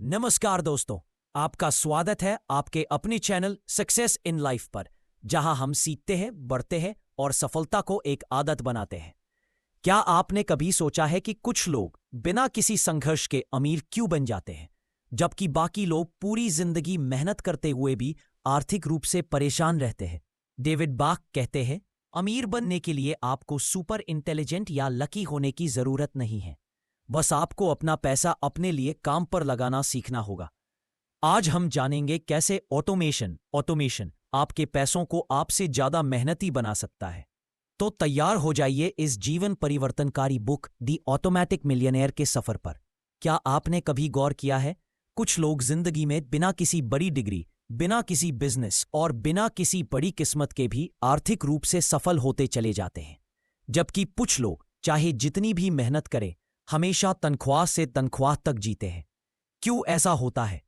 नमस्कार दोस्तों, आपका स्वागत है आपके अपने चैनल सक्सेस इन लाइफ पर, जहां हम सीखते हैं, बढ़ते हैं और सफलता को एक आदत बनाते हैं। क्या आपने कभी सोचा है कि कुछ लोग बिना किसी संघर्ष के अमीर क्यों बन जाते हैं, जबकि बाकी लोग पूरी जिंदगी मेहनत करते हुए भी आर्थिक रूप से परेशान रहते हैं? डेविड बाक कहते हैं, अमीर बनने के लिए आपको सुपर इंटेलिजेंट या लकी होने की जरूरत नहीं है, बस आपको अपना पैसा अपने लिए काम पर लगाना सीखना होगा। आज हम जानेंगे कैसे ऑटोमेशन आपके पैसों को आपसे ज्यादा मेहनती बना सकता है। तो तैयार हो जाइए इस जीवन परिवर्तनकारी बुक दी ऑटोमेटिक मिलियनेयर के सफर पर। क्या आपने कभी गौर किया है, कुछ लोग जिंदगी में बिना किसी बड़ी डिग्री, बिना किसी बिजनेस और बिना किसी बड़ी किस्मत के भी आर्थिक रूप से सफल होते चले जाते हैं, जबकि कुछ लोग चाहे जितनी भी मेहनत करें हमेशा तनख्वाह से तनख्वाह तक जीते हैं। क्यों ऐसा होता है?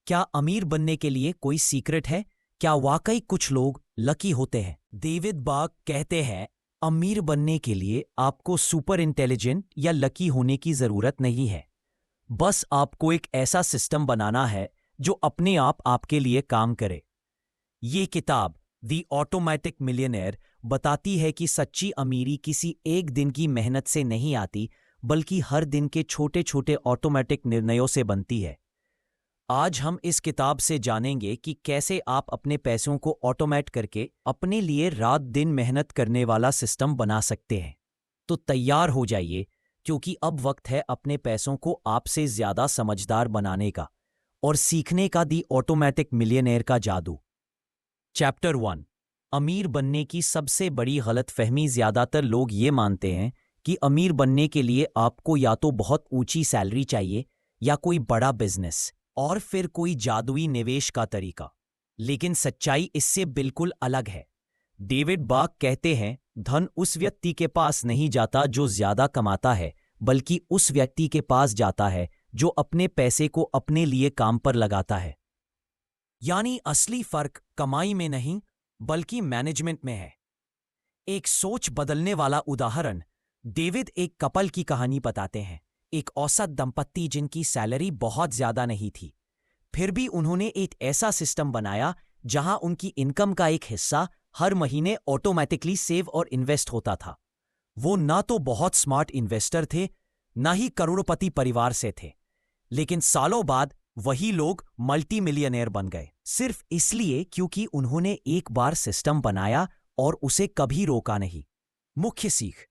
क्या अमीर बनने के लिए कोई सीक्रेट है? क्या वाकई कुछ लोग लकी होते हैं? डेविड बाक कहते हैं, अमीर बनने के लिए आपको सुपर इंटेलिजेंट या लकी होने की जरूरत नहीं है, बस आपको एक ऐसा सिस्टम बनाना है जो अपने आप आपके लिए काम करे। ये किताब दी ऑटोमेटिक मिलियनेयर बताती है कि सच्ची अमीरी किसी एक दिन की मेहनत से नहीं आती, बल्कि हर दिन के छोटे छोटे ऑटोमेटिक निर्णयों से बनती है। आज हम इस किताब से जानेंगे कि कैसे आप अपने पैसों को ऑटोमेट करके अपने लिए रात दिन मेहनत करने वाला सिस्टम बना सकते हैं। तो तैयार हो जाइए, क्योंकि अब वक्त है अपने पैसों को आपसे ज्यादा समझदार बनाने का और सीखने का दी ऑटोमेटिक मिलियनेयर का जादू। चैप्टर 1, अमीर बनने की सबसे बड़ी गलतफहमी। ज्यादातर लोग ये मानते हैं कि अमीर बनने के लिए आपको या तो बहुत ऊंची सैलरी चाहिए या कोई बड़ा बिजनेस और फिर कोई जादुई निवेश का तरीका। लेकिन सच्चाई इससे बिल्कुल अलग है। डेविड बाक कहते हैं, धन उस व्यक्ति के पास नहीं जाता जो ज्यादा कमाता है, बल्कि उस व्यक्ति के पास जाता है जो अपने पैसे को अपने लिए काम पर लगाता है। यानी असली फर्क कमाई में नहीं, बल्कि मैनेजमेंट में है। एक सोच बदलने वाला उदाहरण, डेविड एक कपल की कहानी बताते हैं। एक औसत दंपत्ति जिनकी सैलरी बहुत ज्यादा नहीं थी, फिर भी उन्होंने एक ऐसा सिस्टम बनाया जहां उनकी इनकम का एक हिस्सा हर महीने ऑटोमेटिकली सेव और इन्वेस्ट होता था। वो ना तो बहुत स्मार्ट इन्वेस्टर थे, ना ही करोड़पति परिवार से थे, लेकिन सालों बाद वही लोग मल्टी मिलियनेयर बन गए, सिर्फ इसलिए क्योंकि उन्होंने एक बार सिस्टम बनाया और उसे कभी रोका नहीं। मुख्य सीख,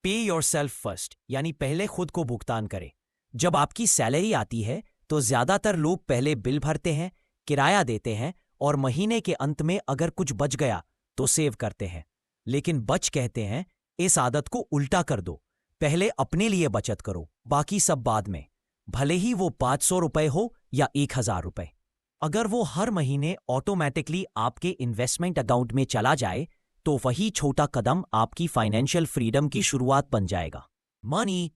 पे योरसेल्फ फर्स्ट, यानी पहले खुद को भुगतान करें। जब आपकी सैलरी आती है तो ज्यादातर लोग पहले बिल भरते हैं, किराया देते हैं और महीने के अंत में अगर कुछ बच गया तो सेव करते हैं। लेकिन बच कहते हैं, इस आदत को उल्टा कर दो, पहले अपने लिए बचत करो, बाकी सब बाद में, भले ही वो 500 रुपए हो या 1000 रुपए। अगर वो हर महीने ऑटोमेटिकली आपके इन्वेस्टमेंट अकाउंट में चला जाए तो वही छोटा कदम आपकी फाइनेंशियल फ्रीडम की शुरुआत बन जाएगा।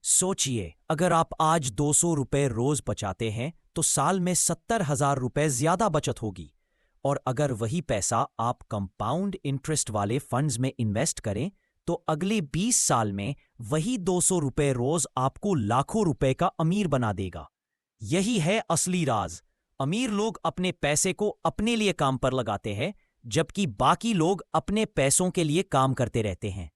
सोचिए, अगर आप आज 200 रुपए रोज बचाते हैं तो साल में 70,000 रुपए ज्यादा बचत होगी। और अगर वही पैसा आप कंपाउंड इंटरेस्ट वाले फंड्स में इन्वेस्ट करें तो अगले 20 साल में वही 200 रुपए रोज आपको लाखों रुपए का अमीर बना देगा। यही है असली राज। अमीर लोग अपने पैसे को अपने लिए काम पर लगाते हैं, जबकि बाकी लोग अपने पैसों के लिए काम करते रहते हैं।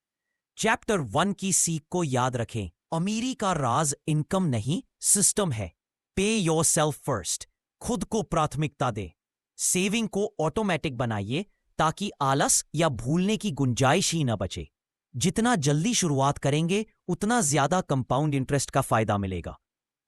चैप्टर 1 की सीख को याद रखें, अमीरी का राज इनकम नहीं, सिस्टम है। पे योरसेल्फ फर्स्ट, खुद को प्राथमिकता दे। सेविंग को ऑटोमेटिक बनाइए ताकि आलस या भूलने की गुंजाइश ही न बचे। जितना जल्दी शुरुआत करेंगे उतना ज्यादा कंपाउंड इंटरेस्ट का फायदा मिलेगा।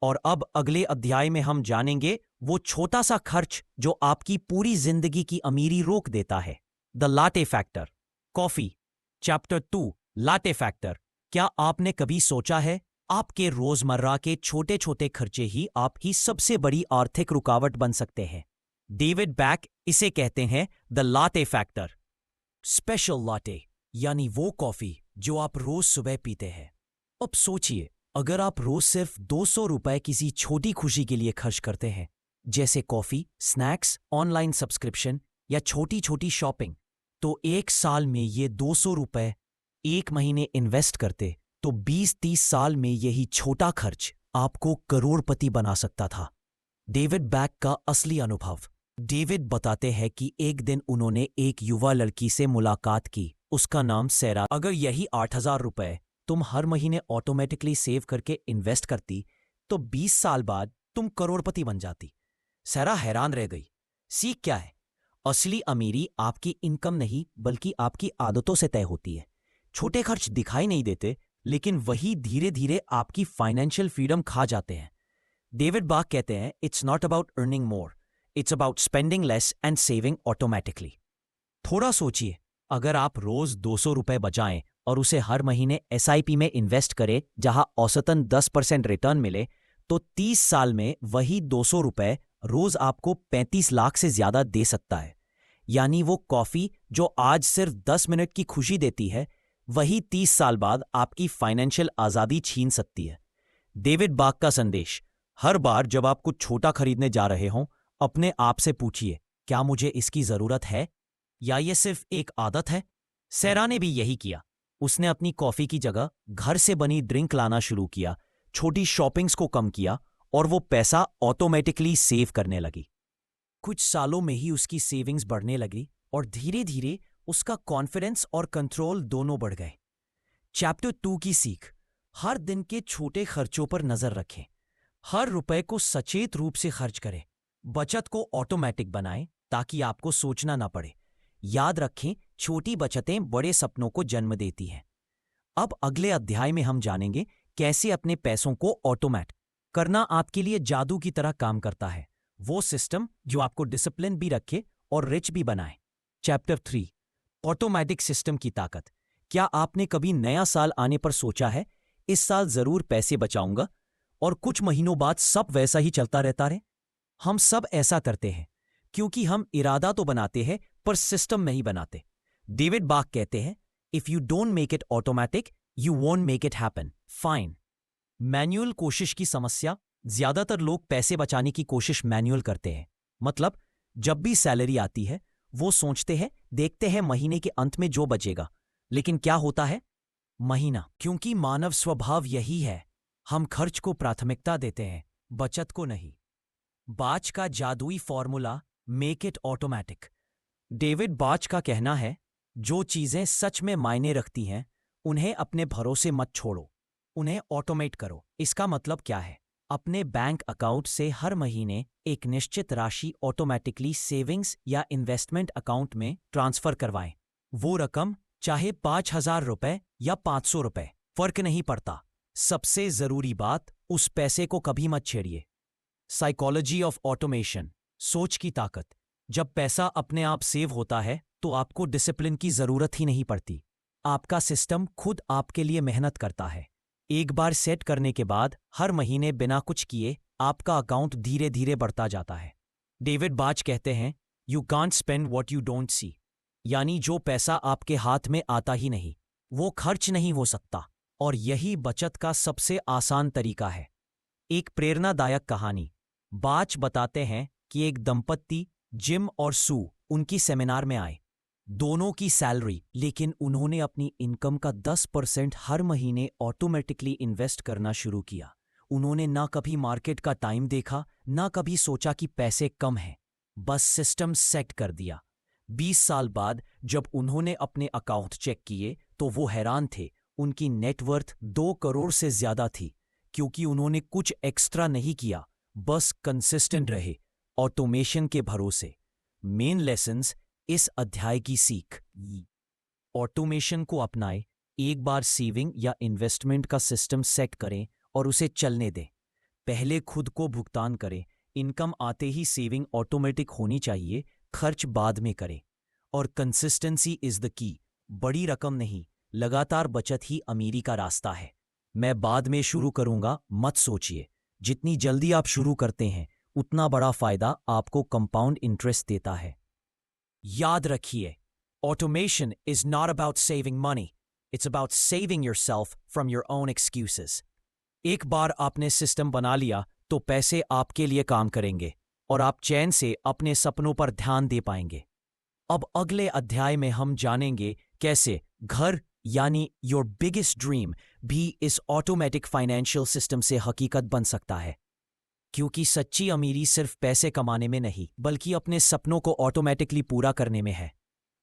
और अब अगले अध्याय में हम जानेंगे वो छोटा सा खर्च जो आपकी पूरी जिंदगी की अमीरी रोक देता है, the latte factor. Coffee. Chapter 2, latte factor. क्या आपने कभी सोचा है, आपके रोजमर्रा के छोटे छोटे खर्चे ही आपकी सबसे बड़ी आर्थिक रुकावट बन सकते हैं? डेविड बैक इसे कहते हैं the latte factor. Special latte, यानी वो कॉफी जो आप रोज सुबह पीते हैं। अब सोचिए, अगर आप रोज सिर्फ 200 रुपए किसी छोटी खुशी के लिए खर्च करते हैं, जैसे कॉफी, स्नैक्स, ऑनलाइन सब्सक्रिप्शन या छोटी छोटी शॉपिंग, तो एक साल में ये 200 रुपए एक महीने इन्वेस्ट करते तो 20-30 साल में यही छोटा खर्च आपको करोड़पति बना सकता था। डेविड बैक का असली अनुभव। डेविड बताते हैं कि एक दिन उन्होंने एक युवा लड़की से मुलाकात की। उसका नाम सैरा। अगर यही 8,000 रुपए तुम हर महीने ऑटोमेटिकली सेव करके इन्वेस्ट करती तो 20 साल बाद तुम करोड़पति बन जाती। सैरा हैरान रह गई। सीख क्या है? असली अमीरी आपकी इनकम नहीं बल्कि आपकी आदतों से तय होती है। छोटे खर्च दिखाई नहीं देते, लेकिन वही धीरे धीरे आपकी फाइनेंशियल फ्रीडम खा जाते हैं। डेविड बाक कहते हैं, it's not about earning more, it's about spending less and saving automatically. थोड़ा सोचिए, अगर आप रोज 200 रुपए बचाएं और उसे हर महीने एसआईपी में इन्वेस्ट करें जहां औसतन 10% रिटर्न मिले, तो 30 साल में वही 200 रुपए रोज आपको 35 लाख से ज्यादा दे सकता है। यानी वो कॉफी जो आज सिर्फ 10 मिनट की खुशी देती है, वही 30 साल बाद आपकी फाइनेंशियल आजादी छीन सकती है। डेविड बाक का संदेश, हर बार जब आप कुछ छोटा खरीदने जा रहे हों, अपने आप से पूछिए, क्या मुझे इसकी जरूरत है या ये सिर्फ एक आदत है? सैरा ने भी यही किया। उसने अपनी कॉफी की जगह घर से बनी ड्रिंक लाना शुरू किया, छोटी शॉपिंग्स को कम किया और वो पैसा ऑटोमेटिकली सेव करने लगी। कुछ सालों में ही उसकी सेविंग्स बढ़ने लगी और धीरे धीरे उसका कॉन्फिडेंस और कंट्रोल दोनों बढ़ गए। चैप्टर 2 की सीख, हर दिन के छोटे खर्चों पर नजर रखें। हर रुपए को सचेत रूप से खर्च करें। बचत को ऑटोमेटिक बनाएं ताकि आपको सोचना ना पड़े। याद रखें, छोटी बचतें बड़े सपनों को जन्म देती हैं। अब अगले अध्याय में हम जानेंगे कैसे अपने पैसों को ऑटोमेट करना आपके लिए जादू की तरह काम करता है। वो सिस्टम जो आपको डिसिप्लिन भी रखे और रिच भी बनाए। चैप्टर 3, ऑटोमेटिक सिस्टम की ताकत। क्या आपने कभी नया साल आने पर सोचा है, इस साल जरूर पैसे बचाऊंगा, और कुछ महीनों बाद सब वैसा ही चलता रहता रहे? हम सब ऐसा करते हैं क्योंकि हम इरादा तो बनाते हैं पर सिस्टम नहीं बनाते। डेविड बाक कहते हैं, if you don't make it automatic you won't make it happen. Fine. Manual कोशिश की समस्या। ज्यादातर लोग पैसे बचाने की कोशिश मैन्युअल करते हैं। मतलब जब भी सैलरी आती है वो सोचते हैं, देखते हैं महीने के अंत में जो बचेगा। लेकिन क्या होता है? महीना। क्योंकि मानव स्वभाव यही है, हम खर्च को प्राथमिकता देते हैं, बचत को नहीं। बाच का जादुई formula, make it automatic. David बाच का कहना है, जो चीजें सच में मायने रखती हैं उन्हें अपने भरोसे मत छोड़ो, उन्हें ऑटोमेट करो। इसका मतलब क्या है? अपने बैंक अकाउंट से हर महीने एक निश्चित राशि ऑटोमेटिकली सेविंग्स या इन्वेस्टमेंट अकाउंट में ट्रांसफर करवाएं। वो रकम चाहे 5,000 रुपए या 500 रुपए, फर्क नहीं पड़ता। सबसे जरूरी बात, उस पैसे को कभी मत छेड़िए। साइकोलॉजी ऑफ ऑटोमेशन, सोच की ताकत। जब पैसा अपने आप सेव होता है तो आपको डिसिप्लिन की जरूरत ही नहीं पड़ती। आपका सिस्टम खुद आपके लिए मेहनत करता है। एक बार सेट करने के बाद हर महीने बिना कुछ किए आपका अकाउंट धीरे धीरे बढ़ता जाता है। डेविड बाच कहते हैं, you can't spend what you don't see. यानी जो पैसा आपके हाथ में आता ही नहीं, वो खर्च नहीं हो सकता। और यही बचत का सबसे आसान तरीका है। एक प्रेरणादायक कहानी। बाच बताते हैं कि एक दंपत्ति, जिम और सू, उनकी सेमिनार में आए। दोनों की सैलरी, लेकिन उन्होंने अपनी इनकम का 10% हर महीने ऑटोमेटिकली इन्वेस्ट करना शुरू किया। उन्होंने ना कभी मार्केट का टाइम देखा, ना कभी सोचा कि पैसे कम हैं, बस सिस्टम सेट कर दिया। 20 साल बाद जब उन्होंने अपने अकाउंट चेक किए तो वो हैरान थे। उनकी नेटवर्थ 2 करोड़ से ज्यादा थी, क्योंकि उन्होंने कुछ एक्स्ट्रा नहीं किया, बस कंसिस्टेंट रहे ऑटोमेशन के भरोसे। मेन लेसन्स इस अध्याय की सीख, ऑटोमेशन को अपनाएं। एक बार सेविंग या इन्वेस्टमेंट का सिस्टम सेट करें और उसे चलने दें। पहले खुद को भुगतान करें। इनकम आते ही सेविंग ऑटोमेटिक होनी चाहिए, खर्च बाद में करें। और कंसिस्टेंसी इज द की। बड़ी रकम नहीं, लगातार बचत ही अमीरी का रास्ता है। मैं बाद में शुरू करूंगा, मत सोचिए। जितनी जल्दी आप शुरू करते हैं उतना बड़ा फायदा आपको कंपाउंड इंटरेस्ट देता है। याद रखिए, automation is not about saving money, it's about saving yourself from your own excuses. एक बार आपने सिस्टम बना लिया तो पैसे आपके लिए काम करेंगे और आप चैन से अपने सपनों पर ध्यान दे पाएंगे। अब अगले अध्याय में हम जानेंगे कैसे घर यानी योर बिगेस्ट ड्रीम भी इस ऑटोमेटिक फाइनेंशियल सिस्टम से हकीकत बन सकता है। क्योंकि सच्ची अमीरी सिर्फ पैसे कमाने में नहीं बल्कि अपने सपनों को ऑटोमेटिकली पूरा करने में है।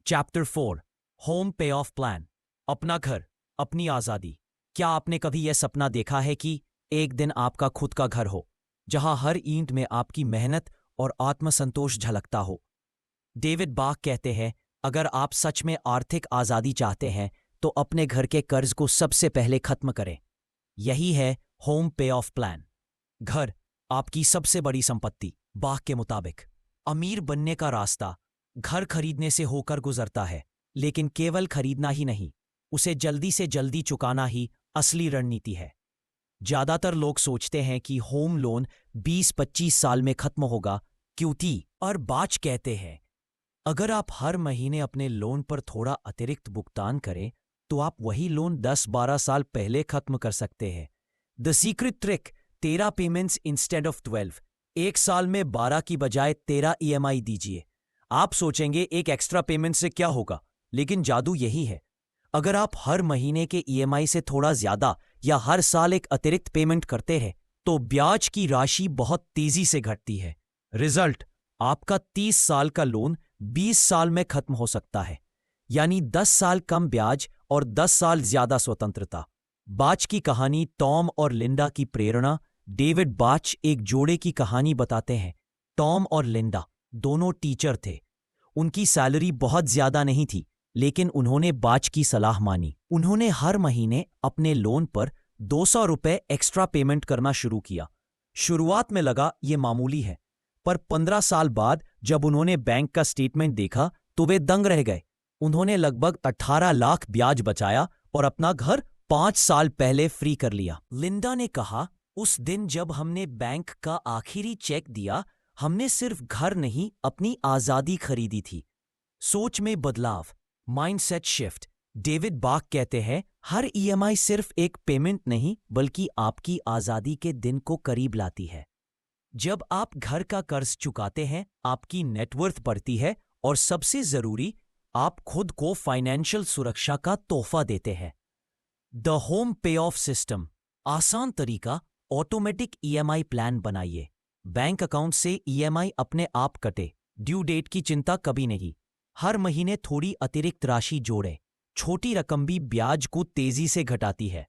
चैप्टर 4 होम पे ऑफ प्लान। अपना घर, अपनी आज़ादी। क्या आपने कभी यह सपना देखा है कि एक दिन आपका खुद का घर हो जहां हर ईंट में आपकी मेहनत और आत्मसंतोष झलकता हो? डेविड बाक कहते हैं, अगर आप सच में आर्थिक आज़ादी चाहते हैं तो अपने घर के कर्ज को सबसे पहले खत्म करें। यही है होम पे ऑफ प्लान। घर आपकी सबसे बड़ी संपत्ति। बाक के मुताबिक अमीर बनने का रास्ता घर खरीदने से होकर गुजरता है, लेकिन केवल खरीदना ही नहीं, उसे जल्दी से जल्दी चुकाना ही असली रणनीति है। ज्यादातर लोग सोचते हैं कि होम लोन 20-25 साल में खत्म होगा, क्योंकि और बाच कहते हैं, अगर आप हर महीने अपने लोन पर थोड़ा अतिरिक्त भुगतान करें तो आप वही लोन 10-12 साल पहले खत्म कर सकते हैं। The secret trick, 13 payments instead of 12। एक साल में 12 की बजाय 13 EMI दीजिए। आप सोचेंगे एक एक्स्ट्रा पेमेंट से क्या होगा, लेकिन जादू यही है। अगर आप हर महीने के EMI से थोड़ा ज्यादा या हर साल एक अतिरिक्त पेमेंट करते हैं तो ब्याज की राशि बहुत तेजी से घटती है। रिजल्ट, आपका 30 साल का लोन 20 साल में खत्म हो सकता है, यानी 10 साल कम ब्याज और 10 साल ज्यादा स्वतंत्रता। बाच की कहानी टॉम और लिंडा की प्रेरणा। डेविड बाच एक जोड़े की कहानी बताते हैं। टॉम और लिंडा दोनों टीचर थे। उनकी सैलरी बहुत ज्यादा नहीं थी, लेकिन उन्होंने बाच की सलाह मानी। उन्होंने हर महीने अपने लोन पर 200 रुपए एक्स्ट्रा पेमेंट करना शुरू किया। शुरुआत में लगा ये मामूली है, पर 15 साल बाद जब उन्होंने बैंक का स्टेटमेंट देखा तो वे दंग रह गए। उन्होंने लगभग 18 लाख ब्याज बचाया और अपना घर 5 साल पहले फ्री कर लिया। लिंडा ने कहा, उस दिन जब हमने बैंक का आखिरी चेक दिया, हमने सिर्फ घर नहीं, अपनी आजादी खरीदी थी। सोच में बदलाव, माइंडसेट शिफ्ट। डेविड बाक कहते हैं, हर EMI सिर्फ एक पेमेंट नहीं बल्कि आपकी आजादी के दिन को करीब लाती है। जब आप घर का कर्ज चुकाते हैं, आपकी नेटवर्थ बढ़ती है और सबसे जरूरी, आप खुद को फाइनेंशियल सुरक्षा का तोहफा देते हैं। द होम पे ऑफ सिस्टम। आसान तरीका, ऑटोमेटिक EMI प्लान बनाइए। बैंक अकाउंट से EMI अपने आप कटे, ड्यू डेट की चिंता कभी नहीं। हर महीने थोड़ी अतिरिक्त राशि जोड़ें। छोटी रकम भी ब्याज को तेजी से घटाती है।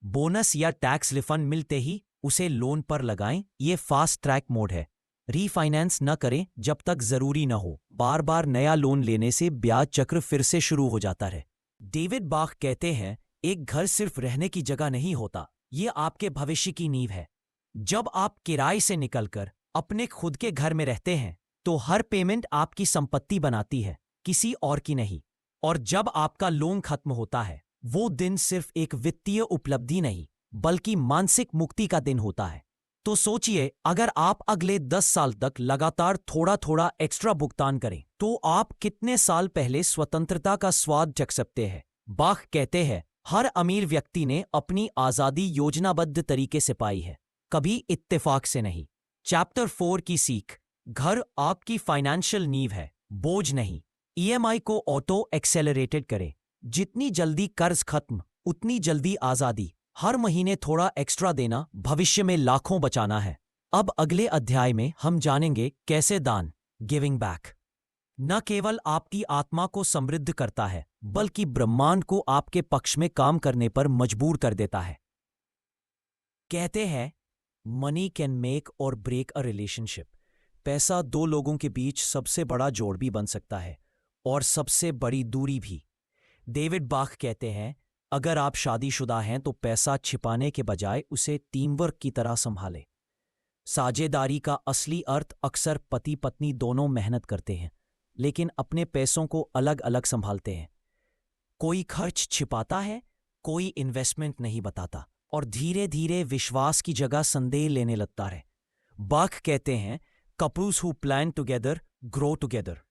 बोनस या टैक्स रिफंड मिलते ही उसे लोन पर लगाएं, ये फास्ट ट्रैक मोड है। रीफाइनेंस न करें जब तक जरूरी न हो। बार बार नया लोन लेने से ब्याज चक्र फिर से शुरू हो जाता है। डेविड बाक कहते हैं, एक घर सिर्फ रहने की जगह नहीं होता, ये आपके भविष्य की नींव है। जब आप किराए से निकलकर अपने खुद के घर में रहते हैं तो हर पेमेंट आपकी संपत्ति बनाती है, किसी और की नहीं। और जब आपका लोन खत्म होता है, वो दिन सिर्फ एक वित्तीय उपलब्धि नहीं बल्कि मानसिक मुक्ति का दिन होता है। तो सोचिए, अगर आप अगले 10 साल तक लगातार थोड़ा थोड़ा एक्स्ट्रा भुगतान करें तो आप कितने साल पहले स्वतंत्रता का स्वाद चख सकते हैं। बाक कहते हैं, हर अमीर व्यक्ति ने अपनी आजादी योजनाबद्ध तरीके से पाई है, कभी इत्तेफाक से नहीं। चैप्टर 4 की सीख, घर आपकी फाइनेंशियल नींव है, बोझ नहीं। EMI को ऑटो एक्सेलरेटेड करें। जितनी जल्दी कर्ज खत्म, उतनी जल्दी आजादी। हर महीने थोड़ा एक्स्ट्रा देना भविष्य में लाखों बचाना है। अब अगले अध्याय में हम जानेंगे कैसे दान, गिविंग बैक, न केवल आपकी आत्मा को समृद्ध करता है बल्कि ब्रह्मांड को आपके पक्ष में काम करने पर मजबूर कर देता है। कहते हैं, मनी कैन मेक और ब्रेक अ रिलेशनशिप। पैसा दो लोगों के बीच सबसे बड़ा जोड़ भी बन सकता है और सबसे बड़ी दूरी भी। डेविड बाक कहते हैं, अगर आप शादीशुदा हैं तो पैसा छिपाने के बजाय उसे टीम वर्क की तरह संभालें। साझेदारी का असली अर्थ अक्सर पति पत्नी दोनों मेहनत करते हैं लेकिन अपने पैसों को अलग अलग संभालते हैं। कोई खर्च छिपाता है, कोई इन्वेस्टमेंट नहीं बताता और धीरे धीरे विश्वास की जगह संदेह लेने लगता है। बाक कहते हैं, couples who plan together grow together.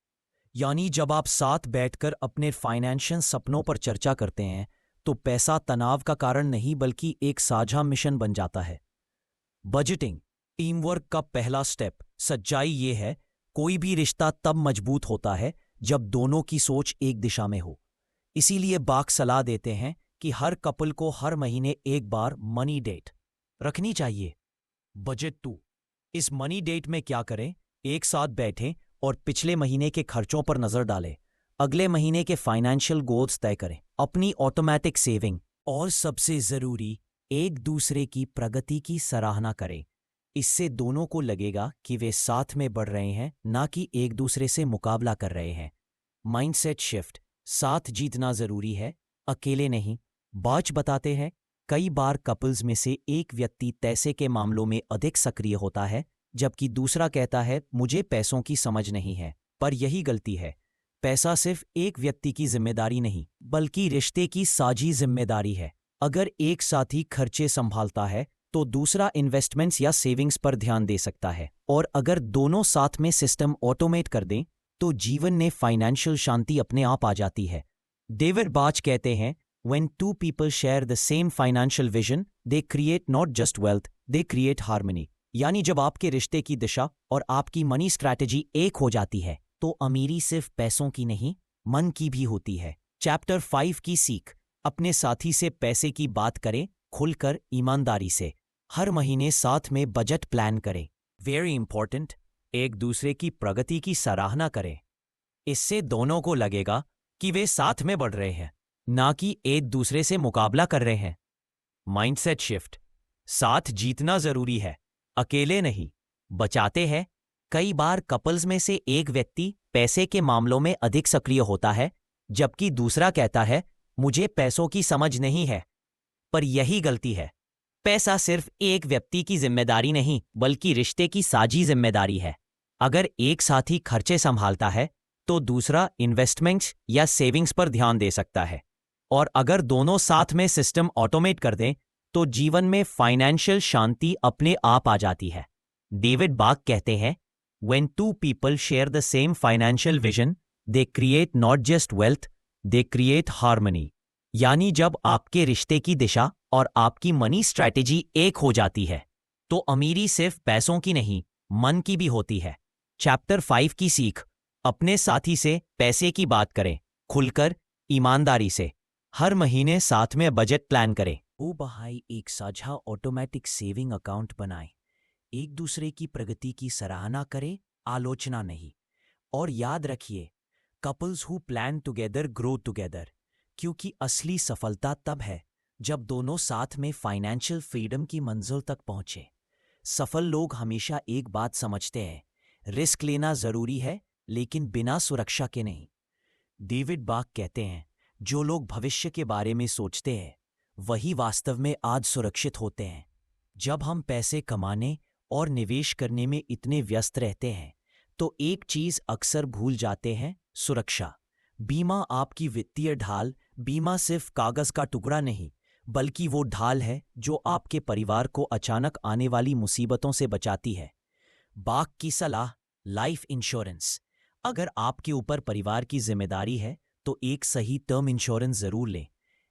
यानी जब आप साथ बैठकर अपने फाइनेंशियल सपनों पर चर्चा करते हैं तो पैसा तनाव का कारण नहीं बल्कि एक साझा मिशन बन जाता है। बजटिंग, टीम वर्क का पहला स्टेप। सच्चाई ये है, कोई भी रिश्ता तब मजबूत होता है जब दोनों की सोच एक दिशा में हो। इसीलिए बाक सलाह देते हैं कि हर कपल को हर महीने एक बार मनी डेट रखनी चाहिए। बजट 2, इस मनी डेट में क्या करें? एक साथ बैठें और पिछले महीने के खर्चों पर नजर डालें। अगले महीने के फाइनेंशियल गोल्स तय करें, अपनी ऑटोमेटिक सेविंग, और सबसे जरूरी, एक दूसरे की प्रगति की सराहना करें। इससे दोनों को लगेगा कि वे साथ में बढ़ रहे हैं, ना कि एक दूसरे से मुकाबला कर रहे हैं। Mindset shift. साथ जीतना जरूरी है, अकेले नहीं। बाच बताते हैं, कई बार कपल्स में से एक व्यक्ति पैसे के मामलों में अधिक सक्रिय होता है, जबकि दूसरा कहता है मुझे पैसों की समझ नहीं है। पर यही गलती है। पैसा सिर्फ एक व्यक्ति की जिम्मेदारी नहीं, बल्कि रिश्ते की साझी जिम्मेदारी है। अगर एक साथी खर्चे संभालता है तो दूसरा इन्वेस्टमेंट्स या सेविंग्स पर ध्यान दे सकता है, और अगर दोनों साथ में सिस्टम ऑटोमेट कर दें तो जीवन में फाइनेंशियल शांति अपने आप आ जाती है। डेविड बाच कहते हैं, When two people share the same financial vision, they create not just wealth, they create harmony. यानी जब आपके रिश्ते की दिशा और आपकी मनी स्ट्रैटेजी एक हो जाती है तो अमीरी सिर्फ पैसों की नहीं, मन की भी होती है। चैप्टर 5 की सीख। अपने साथी से पैसे की बात करें, खुलकर, ईमानदारी से। हर महीने साथ में बजट प्लान करें। वेरी इंपॉर्टेंट, एक दूसरे की प्रगति की सराहना करें। इससे दोनों को लगेगा कि वे साथ में बढ़ रहे हैं, ना कि एक दूसरे से मुकाबला कर रहे हैं। Mindset shift. साथ जीतना जरूरी है, अकेले नहीं। बचाते हैं। कई बार कपल्स में से एक व्यक्ति पैसे के मामलों में अधिक सक्रिय होता है, जबकि दूसरा कहता है मुझे पैसों की समझ नहीं है। पर यही गलती है। पैसा सिर्फ एक व्यक्ति की जिम्मेदारी नहीं, बल्कि रिश्ते की साझी जिम्मेदारी है। अगर एक साथी खर्चे संभालता है तो दूसरा इन्वेस्टमेंट्स या सेविंग्स पर ध्यान दे सकता है, और अगर दोनों साथ में सिस्टम ऑटोमेट कर दें तो जीवन में फाइनेंशियल शांति अपने आप आ जाती है। डेविड बाक कहते हैं, When two people share the same financial vision, they create not just wealth, they create harmony. यानी जब आपके रिश्ते की दिशा और आपकी मनी स्ट्रैटेजी एक हो जाती है तो अमीरी सिर्फ पैसों की नहीं, मन की भी होती है। चैप्टर 5 की सीख। अपने साथी से पैसे की बात करें, खुलकर, ईमानदारी से। हर महीने साथ में बजट प्लान करें। ओ भाई, एक साझा ऑटोमेटिक सेविंग अकाउंट बनाएं। एक दूसरे की प्रगति की सराहना करें, आलोचना नहीं। और याद रखिए, couples who plan together grow together, क्योंकि असली सफलता तब है जब दोनों साथ में फाइनेंशियल फ्रीडम की मंजिल तक पहुंचे। सफल लोग हमेशा एक बात समझते हैं, रिस्क लेना जरूरी है, लेकिन बिना सुरक्षा के नहीं। डेविड बाक कहते हैं, जो लोग भविष्य के बारे में सोचते हैं वही वास्तव में आज सुरक्षित होते हैं। जब हम पैसे कमाने और निवेश करने में इतने व्यस्त रहते हैं तो एक चीज अक्सर भूल जाते हैं, सुरक्षा। बीमा आपकी वित्तीय ढाल। बीमा सिर्फ कागज का टुकड़ा नहीं, बल्कि वो ढाल है जो आपके परिवार को अचानक आने वाली मुसीबतों से बचाती है। बाक की सलाह, लाइफ इंश्योरेंस। अगर आपके ऊपर परिवार की जिम्मेदारी है तो एक सही टर्म इंश्योरेंस जरूर लें।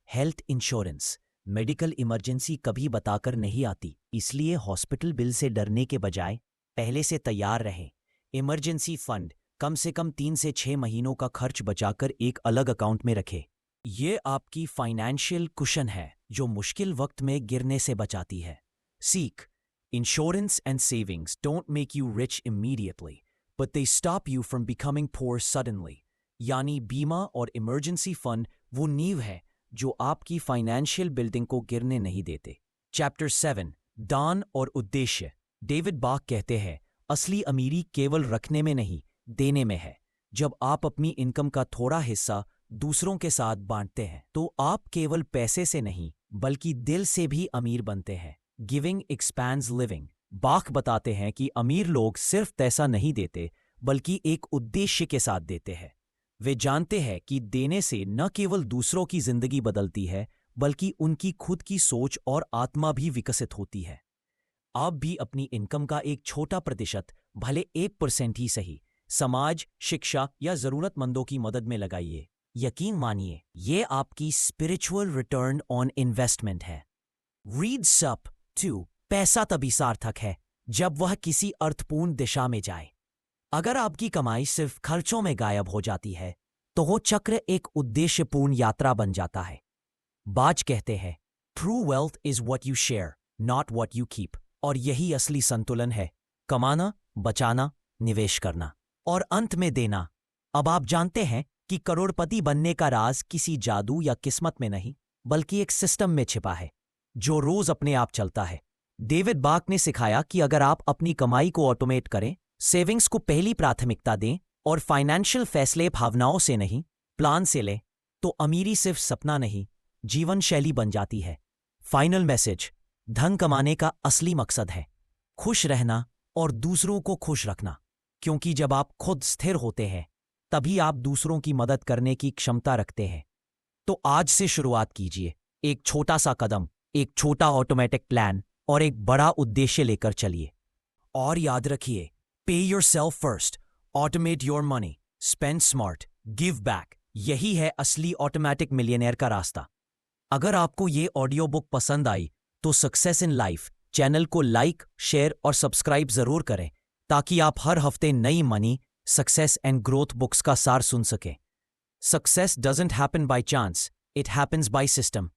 Health insurance. मेडिकल इमरजेंसी कभी बताकर नहीं आती, इसलिए हॉस्पिटल बिल से डरने के बजाय पहले से तैयार रहें। Emergency fund. कम से कम 3 से 6 महीनों का खर्च बचाकर एक अलग अकाउंट में रखें। ये आपकी फाइनेंशियल कुशन है जो मुश्किल वक्त में गिरने से बचाती है। सीख। Insurance and savings don't make you rich immediately, but they stop you from becoming poor suddenly. यानी बीमा और इमरजेंसी फंड वो नींव है जो आपकी फाइनेंशियल बिल्डिंग को गिरने नहीं देते। चैप्टर 7, दान और उद्देश्य। डेविड बाक कहते हैं, असली अमीरी केवल रखने में नहीं, देने में है। जब आप अपनी इनकम का थोड़ा हिस्सा दूसरों के साथ बांटते हैं तो आप केवल पैसे से नहीं, बल्कि दिल से भी अमीर बनते हैं। Giving expands living. बाक बताते हैं कि अमीर लोग सिर्फ पैसा नहीं देते, बल्कि एक उद्देश्य के साथ देते हैं। वे जानते हैं कि देने से न केवल दूसरों की जिंदगी बदलती है, बल्कि उनकी खुद की सोच और आत्मा भी विकसित होती है। आप भी अपनी इनकम का एक छोटा प्रतिशत, भले 1% ही सही, समाज, शिक्षा या जरूरतमंदों की मदद में लगाइए। यकीन मानिए, ये आपकी स्पिरिचुअल रिटर्न ऑन इन्वेस्टमेंट है। रीड सप 2। पैसा तभी सार्थक है जब वह किसी अर्थपूर्ण दिशा में जाए। अगर आपकी कमाई सिर्फ खर्चों में गायब हो जाती है तो वो चक्र एक उद्देश्यपूर्ण यात्रा बन जाता है। बाज कहते हैं, true wealth is what you share, not what you keep. और यही असली संतुलन है। कमाना, बचाना, निवेश करना और अंत में देना। अब आप जानते हैं कि करोड़पति बनने का राज किसी जादू या किस्मत में नहीं, बल्कि एक सिस्टम में छिपा है जो रोज अपने आप चलता है। डेविड बार्क ने सिखाया कि अगर आप अपनी कमाई को ऑटोमेट करें, सेविंग्स को पहली प्राथमिकता दें और फाइनेंशियल फैसले भावनाओं से नहीं, प्लान से लें, तो अमीरी सिर्फ सपना नहीं, जीवन शैली बन जाती है। फाइनल मैसेज: धन कमाने का असली मकसद है खुश रहना और दूसरों को खुश रखना, क्योंकि जब आप खुद स्थिर होते हैं तभी आप दूसरों की मदद करने की क्षमता रखते हैं। तो आज से शुरुआत कीजिए, एक छोटा सा कदम, एक छोटा ऑटोमेटिक प्लान और एक बड़ा उद्देश्य लेकर चलिए। और याद रखिए, पे yourself first, automate your money, spend smart, give back. यही है असली ऑटोमेटिक मिलियनेयर का रास्ता। अगर आपको ये ऑडियो बुक पसंद आई तो सक्सेस इन लाइफ चैनल को लाइक, शेयर और सब्सक्राइब जरूर करें, ताकि आप हर हफ्ते नई money, success and growth books का सार सुन सकें। Success doesn't happen by chance, it happens by system.